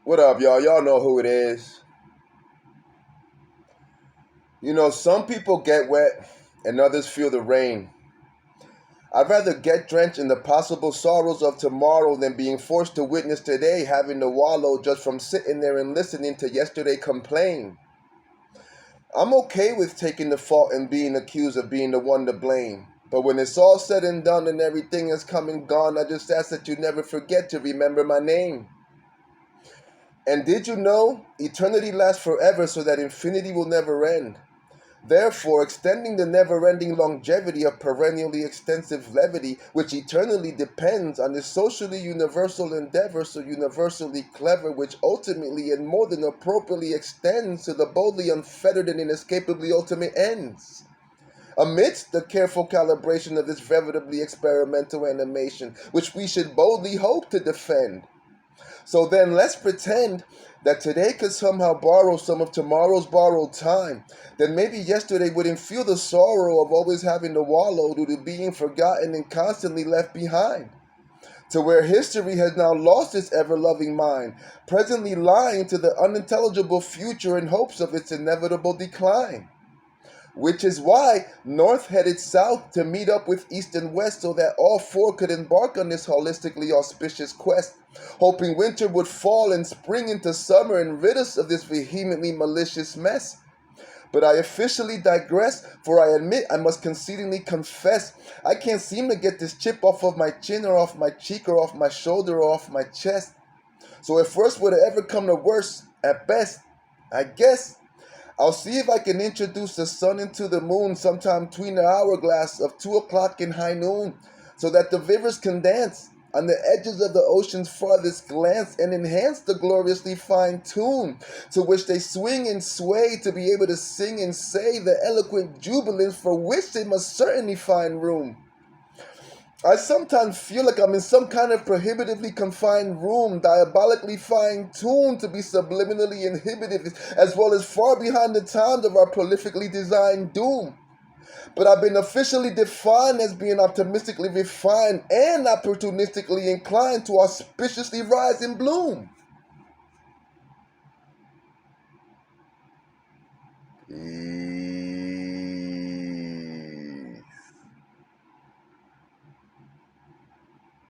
What up, y'all? Y'all know who it is. You know, some people get wet and others feel the rain. I'd rather get drenched in the possible sorrows of tomorrow than being forced to witness today having to wallow just from sitting there and listening to yesterday complain. I'm okay with taking the fault and being accused of being the one to blame. But when it's all said and done and everything is come and gone, I just ask that you never forget to remember my name. And did you know eternity lasts forever so that infinity will never end? Therefore, extending the never-ending longevity of perennially extensive levity, which eternally depends on the socially universal endeavor so universally clever, which ultimately and more than appropriately extends to the boldly unfettered and inescapably ultimate ends. Amidst the careful calibration of this veritably experimental animation, which we should boldly hope to defend. So then let's pretend that today could somehow borrow some of tomorrow's borrowed time. Then maybe yesterday wouldn't feel the sorrow of always having to wallow due to being forgotten and constantly left behind. To where history has now lost its ever-loving mind, presently lying to the unintelligible future in hopes of its inevitable decline. Which is why North headed south to meet up with East and West so that all four could embark on this holistically auspicious quest, hoping winter would fall and spring into summer and rid us of this vehemently malicious mess. But I officially digress, for I admit I must concedingly confess I can't seem to get this chip off of my chin or off my cheek or off my shoulder or off my chest. So if worst were to ever come to worst, at best, I guess I'll see if I can introduce the sun into the moon sometime between the hourglass of 2 o'clock and high noon, so that the rivers can dance on the edges of the ocean's farthest glance and enhance the gloriously fine tune to which they swing and sway to be able to sing and say the eloquent jubilance for which they must certainly find room. I sometimes feel like I'm in some kind of prohibitively confined room, diabolically fine-tuned to be subliminally inhibited, as well as far behind the times of our prolifically designed doom. But I've been officially defined as being optimistically refined and opportunistically inclined to auspiciously rise and bloom.